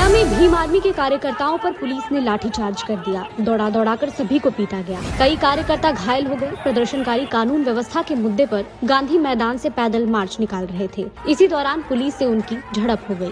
में भीम आर्मी के कार्यकर्ताओं पर पुलिस ने लाठीचार्ज कर दिया। दौड़ा दौड़ाकर सभी को पीटा गया। कई कार्यकर्ता घायल हो गए। प्रदर्शनकारी कानून व्यवस्था के मुद्दे पर गांधी मैदान से पैदल मार्च निकाल रहे थे। इसी दौरान पुलिस से उनकी झड़प हो गई।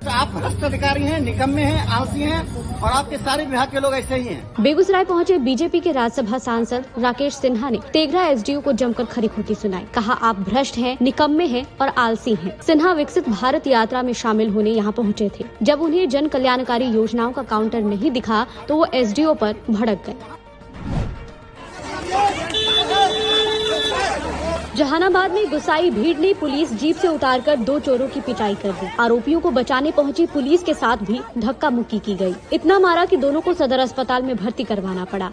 आप भ्रष्ट अधिकारी हैं, निकम्मे हैं, आलसी हैं और आपके सारे विभाग के लोग ऐसे ही हैं। बेगूसराय पहुंचे बीजेपी के राज्यसभा सांसद राकेश सिन्हा ने तेघरा एसडीओ को जमकर खरी खोटी सुनाई। कहा, आप भ्रष्ट हैं, निकम्मे हैं और आलसी हैं। सिन्हा विकसित भारत यात्रा में शामिल होने यहाँ पहुँचे थे। जब उन्हें जन कल्याणकारी योजनाओं का काउंटर नहीं दिखा तो वो एसडीओ पर भड़क गए। जहानाबाद में गुस्साई भीड़ ने पुलिस जीप से उतारकर 2 चोरों की पिटाई कर दी। आरोपियों को बचाने पहुंची पुलिस के साथ भी धक्का मुक्की की गई। इतना मारा कि दोनों को सदर अस्पताल में भर्ती करवाना पड़ा।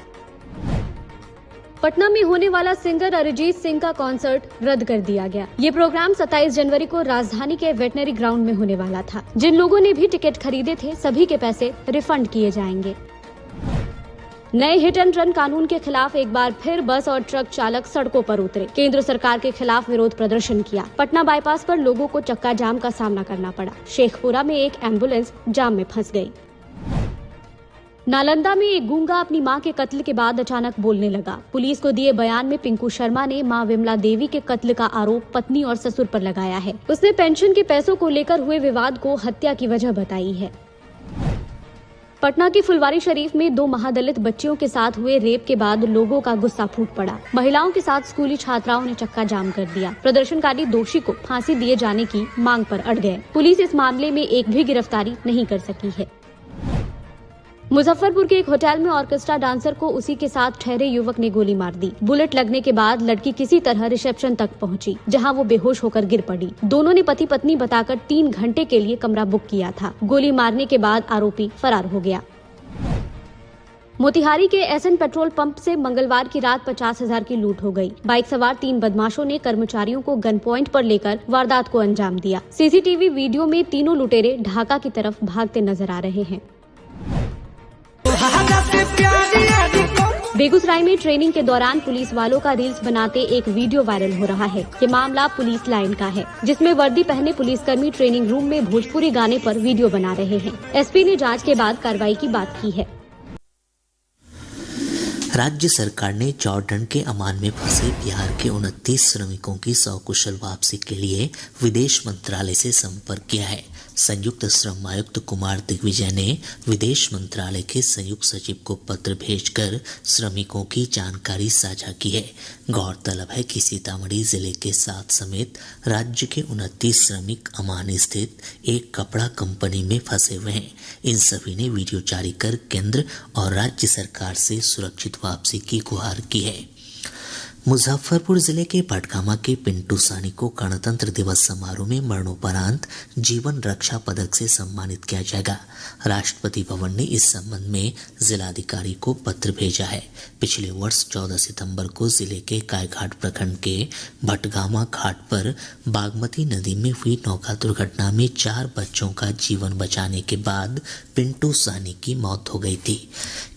पटना में होने वाला सिंगर अरिजीत सिंह का कॉन्सर्ट रद्द कर दिया गया। ये प्रोग्राम 27 जनवरी को राजधानी के वेटनरी ग्राउंड में होने वाला था। जिन लोगों ने भी टिकट खरीदे थे सभी के पैसे रिफंड किए जाएंगे। नए हिट एंड रन कानून के खिलाफ एक बार फिर बस और ट्रक चालक सड़कों पर उतरे। केंद्र सरकार के खिलाफ विरोध प्रदर्शन किया। पटना बाईपास पर लोगों को चक्का जाम का सामना करना पड़ा। शेखपुरा में एक एम्बुलेंस जाम में फंस गई। नालंदा में एक गूंगा अपनी मां के कत्ल के बाद अचानक बोलने लगा। पुलिस को दिए बयान में पिंकू शर्मा ने मां विमला देवी के कत्ल का आरोप पत्नी और ससुर पर लगाया है। उसने पेंशन के पैसों को लेकर हुए विवाद को हत्या की वजह बताई है। पटना की फुलवारी शरीफ में 2 महादलित बच्चियों के साथ हुए रेप के बाद लोगों का गुस्सा फूट पड़ा। महिलाओं के साथ स्कूली छात्राओं ने चक्का जाम कर दिया। प्रदर्शनकारी दोषी को फांसी दिए जाने की मांग पर अड़ गए। पुलिस इस मामले में एक भी गिरफ्तारी नहीं कर सकी है। मुजफ्फरपुर के एक होटल में ऑर्केस्ट्रा डांसर को उसी के साथ ठहरे युवक ने गोली मार दी। बुलेट लगने के बाद लड़की किसी तरह रिसेप्शन तक पहुंची, जहां वो बेहोश होकर गिर पड़ी। दोनों ने पति पत्नी बताकर 3 घंटे के लिए कमरा बुक किया था। गोली मारने के बाद आरोपी फरार हो गया। मोतिहारी के एसएन पेट्रोल पंप से मंगलवार की रात 50,000 की लूट हो गई। बाइक सवार 3 बदमाशों ने कर्मचारियों को गन पॉइंट पर लेकर वारदात को अंजाम दिया। सीसीटीवी वीडियो में तीनों लुटेरे ढाका की तरफ भागते नजर आ रहे हैं। बेगूसराय में ट्रेनिंग के दौरान पुलिस वालों का रील्स बनाते एक वीडियो वायरल हो रहा है। ये मामला पुलिस लाइन का है, जिसमें वर्दी पहने पुलिसकर्मी ट्रेनिंग रूम में भोजपुरी गाने पर वीडियो बना रहे हैं। एसपी ने जांच के बाद कार्रवाई की बात की है। राज्य सरकार ने जॉर्डन के अमान में फंसे बिहार के 29 श्रमिकों की सकुशल वापसी के लिए विदेश मंत्रालय से संपर्क किया है। संयुक्त श्रम आयुक्त कुमार दिग्विजय ने विदेश मंत्रालय के संयुक्त सचिव को पत्र भेजकर श्रमिकों की जानकारी साझा की है। गौरतलब है कि सीतामढ़ी जिले के 7 समेत राज्य के 29 श्रमिक अमान स्थित एक कपड़ा कंपनी में फंसे हुए हैं। इन सभी ने वीडियो जारी कर केंद्र और राज्य सरकार से सुरक्षित वापसी की गुहार की है। मुजफ्फरपुर जिले के भटगामा के पिंटू सानी को गणतंत्र दिवस समारोह में मरणोपरांत जीवन रक्षा पदक से सम्मानित किया जाएगा। राष्ट्रपति भवन ने इस संबंध में जिलाधिकारी को पत्र भेजा है। पिछले वर्ष 14 सितंबर को जिले के कायघाट प्रखंड के भटगामा घाट पर बागमती नदी में हुई नौका दुर्घटना में 4 बच्चों का जीवन बचाने के बाद पिंटू सानी की मौत हो गई थी।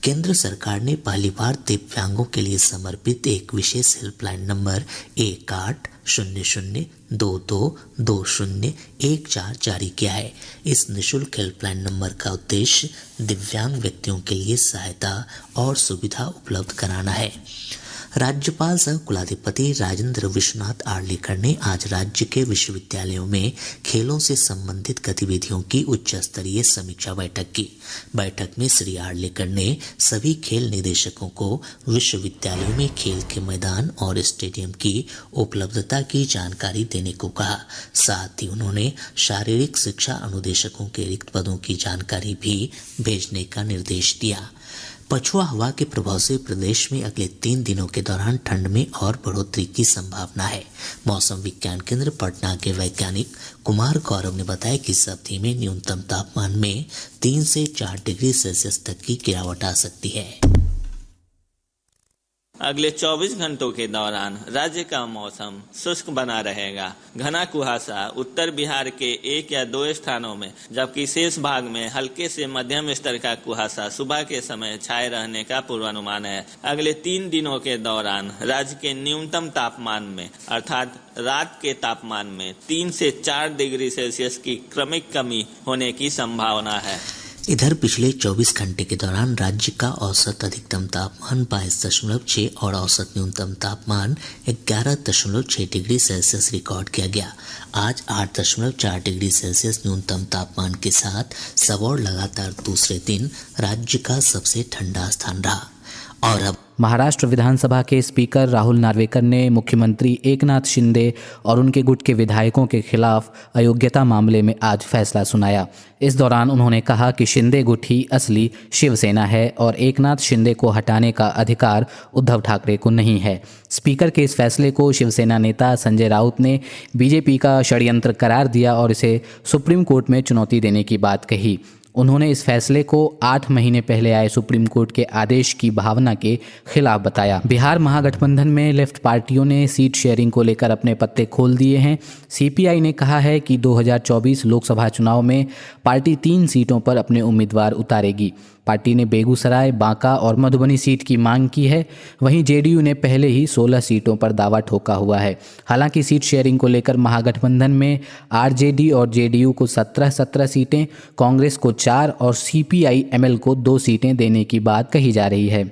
केंद्र सरकार ने पहली बार दिव्यांगों के लिए समर्पित एक विशेष हेल्पलाइन नंबर 1800222014 जारी किया है। इस निःशुल्क हेल्पलाइन नंबर का उद्देश्य दिव्यांग व्यक्तियों के लिए सहायता और सुविधा उपलब्ध कराना है। राज्यपाल सह कुलाधिपति राजेंद्र विश्वनाथ आर्लेकर ने आज राज्य के विश्वविद्यालयों में खेलों से संबंधित गतिविधियों की उच्च स्तरीय समीक्षा बैठक की। बैठक में श्री आर्लेकर ने सभी खेल निदेशकों को विश्वविद्यालयों में खेल के मैदान और स्टेडियम की उपलब्धता की जानकारी देने को कहा। साथ ही उन्होंने शारीरिक शिक्षा अनुदेशकों के रिक्त पदों की जानकारी भी भेजने का निर्देश दिया। पछुआ हवा के प्रभाव से प्रदेश में अगले 3 दिनों के दौरान ठंड में और बढ़ोतरी की संभावना है। मौसम विज्ञान केंद्र पटना के वैज्ञानिक कुमार गौरव ने बताया कि इस अवधि में न्यूनतम तापमान में 3 से 4 डिग्री सेल्सियस तक की गिरावट आ सकती है। अगले 24 घंटों के दौरान राज्य का मौसम शुष्क बना रहेगा। घना कुहासा उत्तर बिहार के 1 या 2 स्थानों में, जबकि शेष भाग में हल्के से मध्यम स्तर का कुहासा सुबह के समय छाए रहने का पूर्वानुमान है। अगले 3 दिनों के दौरान राज्य के न्यूनतम तापमान में अर्थात रात के तापमान में 3 से 4 डिग्री सेल्सियस की क्रमिक कमी होने की संभावना है। इधर पिछले 24 घंटे के दौरान राज्य का औसत अधिकतम तापमान 22.6 और औसत न्यूनतम तापमान 11.6 डिग्री सेल्सियस रिकॉर्ड किया गया। आज 8.4 डिग्री सेल्सियस न्यूनतम तापमान के साथ सबौर लगातार दूसरे दिन राज्य का सबसे ठंडा स्थान रहा। और अब महाराष्ट्र विधानसभा के स्पीकर राहुल नार्वेकर ने मुख्यमंत्री एकनाथ शिंदे और उनके गुट के विधायकों के खिलाफ अयोग्यता मामले में आज फैसला सुनाया। इस दौरान उन्होंने कहा कि शिंदे गुट ही असली शिवसेना है और एकनाथ शिंदे को हटाने का अधिकार उद्धव ठाकरे को नहीं है। स्पीकर के इस फैसले को शिवसेना नेता संजय राउत ने बीजेपी का षड्यंत्र करार दिया और इसे सुप्रीम कोर्ट में चुनौती देने की बात कही। उन्होंने इस फैसले को 8 महीने पहले आए सुप्रीम कोर्ट के आदेश की भावना के खिलाफ बताया। बिहार महागठबंधन में लेफ्ट पार्टियों ने सीट शेयरिंग को लेकर अपने पत्ते खोल दिए हैं। सीपीआई ने कहा है कि 2024 लोकसभा चुनाव में पार्टी 3 सीटों पर अपने उम्मीदवार उतारेगी। पार्टी ने बेगूसराय, बांका और मधुबनी सीट की मांग की है। वहीं जेडीयू ने पहले ही 16 सीटों पर दावा ठोका हुआ है। हालांकि सीट शेयरिंग को लेकर महागठबंधन में आरजेडी और जेडीयू को 17 सीटें, कांग्रेस को 4 और सीपीआई-एमएल को 2 सीटें देने की बात कही जा रही है।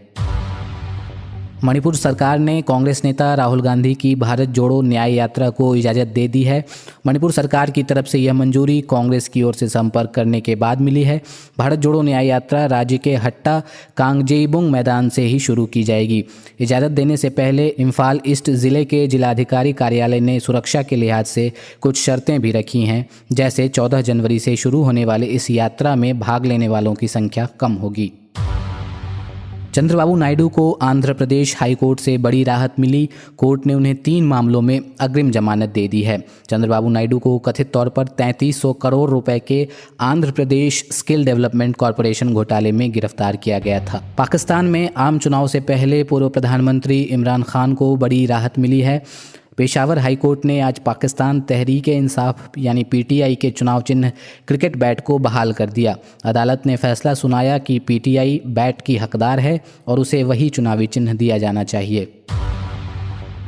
मणिपुर सरकार ने कांग्रेस नेता राहुल गांधी की भारत जोड़ो न्याय यात्रा को इजाज़त दे दी है। मणिपुर सरकार की तरफ से यह मंजूरी कांग्रेस की ओर से संपर्क करने के बाद मिली है। भारत जोड़ो न्याय यात्रा राज्य के हट्टा कांगजेबुंग मैदान से ही शुरू की जाएगी। इजाज़त देने से पहले इम्फाल ईस्ट ज़िले के जिलाधिकारी कार्यालय ने सुरक्षा के लिहाज से कुछ शर्तें भी रखी हैं, जैसे 14 जनवरी से शुरू होने वाले इस यात्रा में भाग लेने वालों की संख्या कम होगी। चंद्रबाबू नायडू को आंध्र प्रदेश हाईकोर्ट से बड़ी राहत मिली। कोर्ट ने उन्हें 3 मामलों में अग्रिम जमानत दे दी है। चंद्रबाबू नायडू को कथित तौर पर 3300 करोड़ रुपए के Andhra Pradesh skill development corporation घोटाले में गिरफ्तार किया गया था। पाकिस्तान में आम चुनाव से पहले पूर्व प्रधानमंत्री इमरान खान को बड़ी राहत मिली है। पेशावर हाईकोर्ट ने आज पाकिस्तान तहरीक-ए-इंसाफ यानी पीटीआई के चुनाव चिन्ह क्रिकेट बैट को बहाल कर दिया। अदालत ने फैसला सुनाया कि पीटीआई बैट की हकदार है और उसे वही चुनावी चिन्ह दिया जाना चाहिए।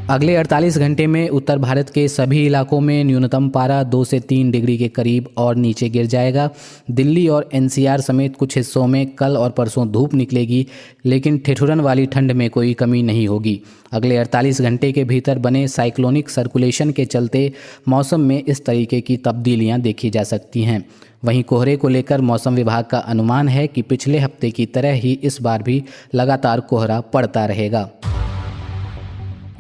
अगले 48 घंटे में उत्तर भारत के सभी इलाकों में न्यूनतम पारा 2 से 3 डिग्री के करीब और नीचे गिर जाएगा। दिल्ली और एनसीआर समेत कुछ हिस्सों में कल और परसों धूप निकलेगी, लेकिन ठिठुरन वाली ठंड में कोई कमी नहीं होगी। अगले 48 घंटे के भीतर बने साइक्लोनिक सर्कुलेशन के चलते मौसम में इस तरीके की तब्दीलियां देखी जा सकती हैं। वहीं कोहरे को लेकर मौसम विभाग का अनुमान है कि पिछले हफ्ते की तरह ही इस बार भी लगातार कोहरा पड़ता रहेगा।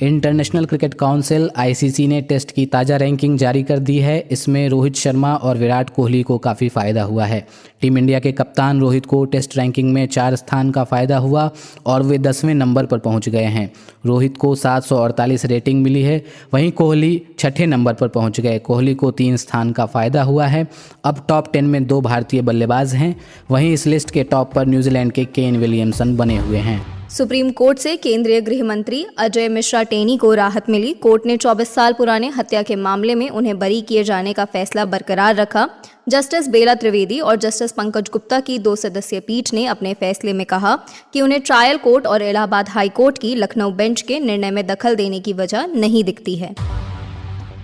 इंटरनेशनल क्रिकेट काउंसिल आईसीसी ने टेस्ट की ताज़ा रैंकिंग जारी कर दी है। इसमें रोहित शर्मा और विराट कोहली को काफ़ी फ़ायदा हुआ है। टीम इंडिया के कप्तान रोहित को टेस्ट रैंकिंग में 4 स्थान का फ़ायदा हुआ और वे 10वें नंबर पर पहुंच गए हैं। रोहित को 748 रेटिंग मिली है। वहीं कोहली 6ठे नंबर पर पहुंच गए। कोहली को 3 स्थान का फ़ायदा हुआ है। अब टॉप 10 में 2 भारतीय बल्लेबाज हैं। वहीं इस लिस्ट के टॉप पर न्यूजीलैंड के केन विलियमसन बने हुए हैं। सुप्रीम कोर्ट से केंद्रीय गृह मंत्री अजय मिश्रा टेनी को राहत मिली। कोर्ट ने 24 साल पुराने हत्या के मामले में उन्हें बरी किए जाने का फैसला बरकरार रखा। जस्टिस बेला त्रिवेदी और जस्टिस पंकज गुप्ता की 2 सदस्यीय पीठ ने अपने फैसले में कहा कि उन्हें ट्रायल कोर्ट और इलाहाबाद हाई कोर्ट की लखनऊ बेंच के निर्णय में दखल देने की वजह नहीं दिखती है।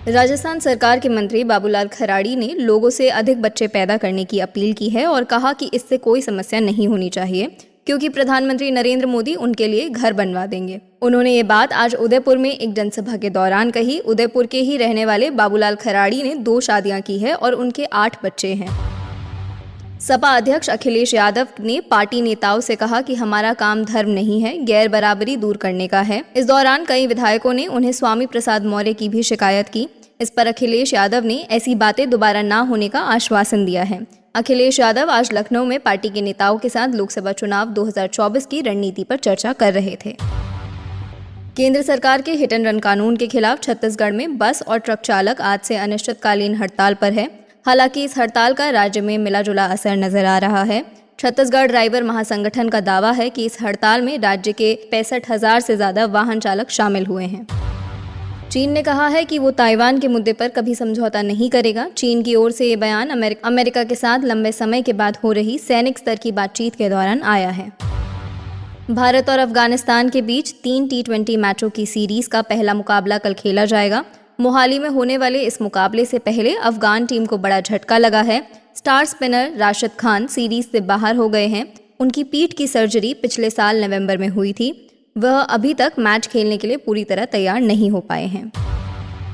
राजस्थान सरकार के मंत्री बाबूलाल खराड़ी ने लोगों से अधिक बच्चे पैदा करने की अपील की है और कहा कि इससे कोई समस्या नहीं होनी चाहिए, क्योंकि प्रधानमंत्री नरेंद्र मोदी उनके लिए घर बनवा देंगे। उन्होंने ये बात आज उदयपुर में एक जनसभा के दौरान कही। उदयपुर के ही रहने वाले बाबूलाल खराड़ी ने 2 शादियां की है और उनके 8 बच्चे हैं। सपा अध्यक्ष अखिलेश यादव ने पार्टी नेताओं से कहा कि हमारा काम धर्म नहीं है, गैर बराबरी दूर करने का है। इस दौरान कई विधायकों ने उन्हें स्वामी प्रसाद मौर्य की भी शिकायत की। इस पर अखिलेश यादव ने ऐसी बातें दोबारा ना होने का आश्वासन दिया है। अखिलेश यादव आज लखनऊ में पार्टी के नेताओं के साथ लोकसभा चुनाव 2024 की रणनीति पर चर्चा कर रहे थे। केंद्र सरकार के हिट एंड रन कानून के खिलाफ छत्तीसगढ़ में बस और ट्रक चालक आज से अनिश्चितकालीन हड़ताल पर है। हालांकि इस हड़ताल का राज्य में मिला जुला असर नजर आ रहा है। छत्तीसगढ़ ड्राइवर महासंगठन का दावा है कि इस हड़ताल में राज्य के 65,000 से ज्यादा वाहन चालक शामिल हुए हैं। चीन ने कहा है कि वो ताइवान के मुद्दे पर कभी समझौता नहीं करेगा। चीन की ओर से ये बयान अमेरिका के साथ लंबे समय के बाद हो रही सैनिक स्तर की बातचीत के दौरान आया है। भारत और अफगानिस्तान के बीच 3 T20 मैचों की सीरीज का पहला मुकाबला कल खेला जाएगा। मोहाली में होने वाले इस मुकाबले से पहले अफगान टीम को बड़ा झटका लगा है। Star spinner Rashid Khan series से बाहर हो गए हैं। उनकी पीठ की सर्जरी पिछले साल नवंबर में हुई थी। वह अभी तक मैच खेलने के लिए पूरी तरह तैयार नहीं हो पाए हैं।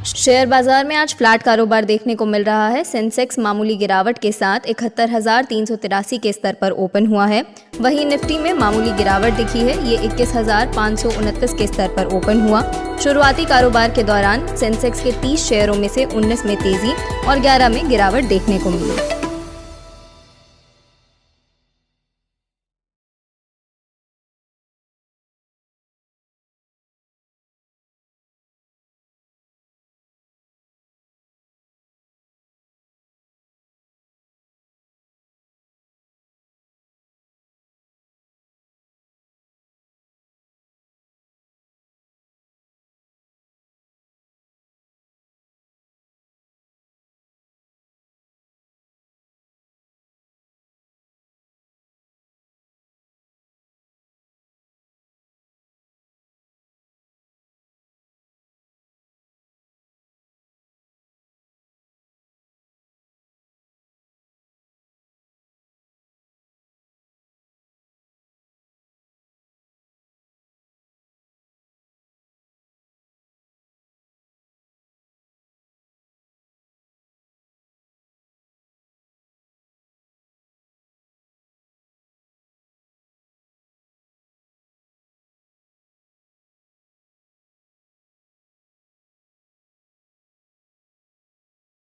शेयर बाजार में आज फ्लैट कारोबार देखने को मिल रहा है। सेंसेक्स मामूली गिरावट के साथ 71,383 के स्तर पर ओपन हुआ है। वहीं निफ्टी में मामूली गिरावट दिखी है। ये 21,529 के स्तर पर ओपन हुआ। शुरुआती कारोबार के दौरान सेंसेक्स के 30 शेयरों में से 19 में तेजी और 11 में गिरावट देखने को मिली।